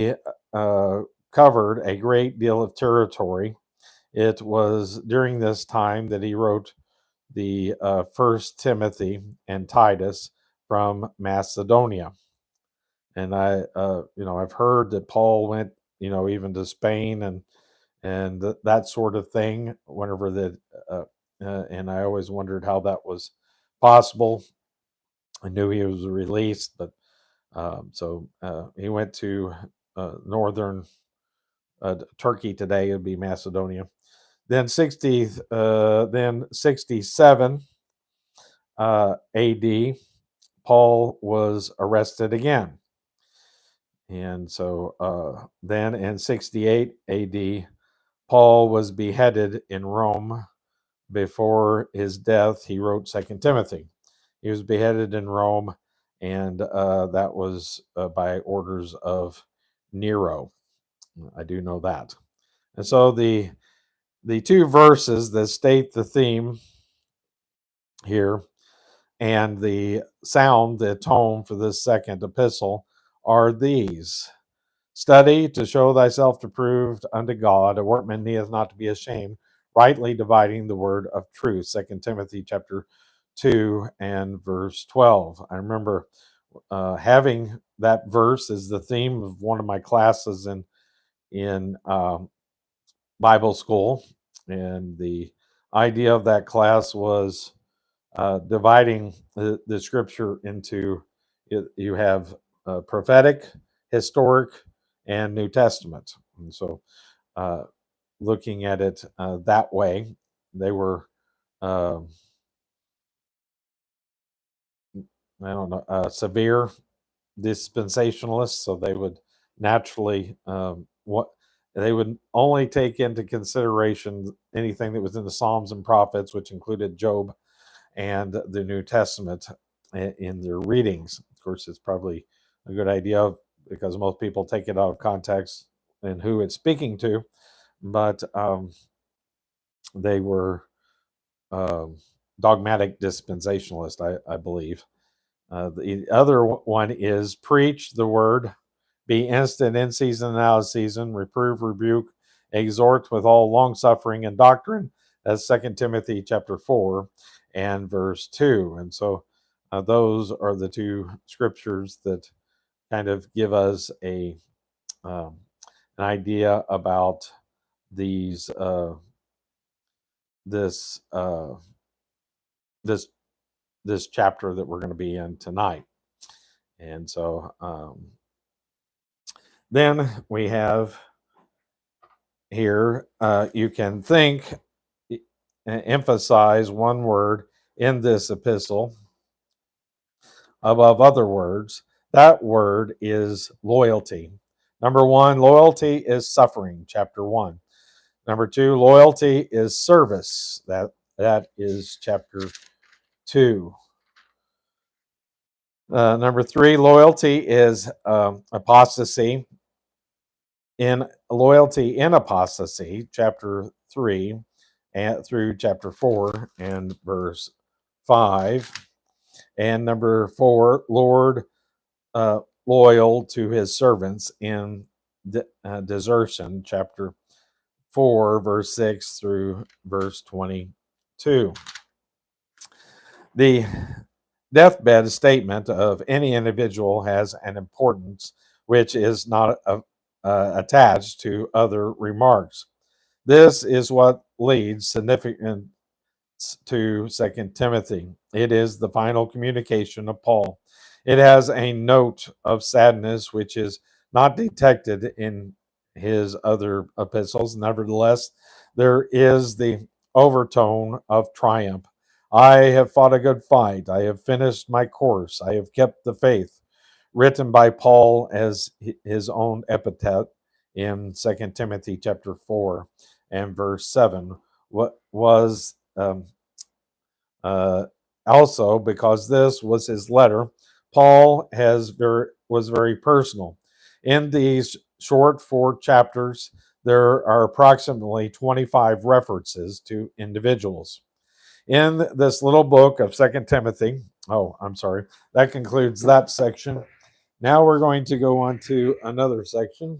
It covered a great deal of territory. It was during this time that he wrote the First Timothy and Titus from Macedonia. And I've heard that Paul went, even to Spain and that sort of thing. Whenever that, and I always wondered how that was possible. I knew he was released, but he went to northern Turkey today. It'd be Macedonia. Then 67 A.D. Paul was arrested again, and so then in 68 A.D. Paul was beheaded in Rome. Before his death, he wrote Second Timothy. He was beheaded in Rome, and that was by orders of Nero. I do know that. And so the two verses that state the theme here and the sound, the tone for this second epistle are these. Study to show thyself approved unto God, a workman needeth not to be ashamed, rightly dividing the word of truth. 2 Timothy chapter 2 and verse 12. I remember having that verse as the theme of one of my classes in Bible school, and the idea of that class was dividing the scripture into you have prophetic, historic, and New Testament. And so, looking at it that way, they were, severe dispensationalists. So they would naturally what they would only take into consideration anything that was in the Psalms and Prophets, which included Job and the New Testament in their readings. Of course, it's probably a good idea because most people take it out of context and who it's speaking to, but they were dogmatic dispensationalists, I believe. The other one is preach the word, be instant in season and out of season, reprove, rebuke, exhort with all long suffering and doctrine. That's 2 Timothy chapter 4 and verse 2. And so those are the two scriptures that kind of give us an idea about these this this chapter that we're going to be in tonight. And so then we have here, you can think and emphasize one word in this epistle above other words. That word is loyalty. Number one, loyalty is suffering, chapter 1. Number 2, loyalty is service. That is chapter 2. Number 3, loyalty is apostasy. In loyalty in apostasy, chapter 3 and through chapter 4 and verse 5. And number 4, Lord loyal to his servants in desertion, chapter 4, verse 6 through verse 22. The deathbed statement of any individual has an importance which is not attached to other remarks. This is what leads significance to 2 Timothy. It is the final communication of Paul. It has a note of sadness which is not detected in his other epistles. Nevertheless, there is the overtone of triumph. I have fought a good fight. I have finished my course. I have kept the faith. Written by Paul as his own epitaph in 2 Timothy chapter 4 and verse 7. What was also, because this was his letter, Paul was very personal. In these short 4 chapters, there are approximately 25 references to individuals. In this little book of 2 Timothy, that concludes that section. Now we're going to go on to another section.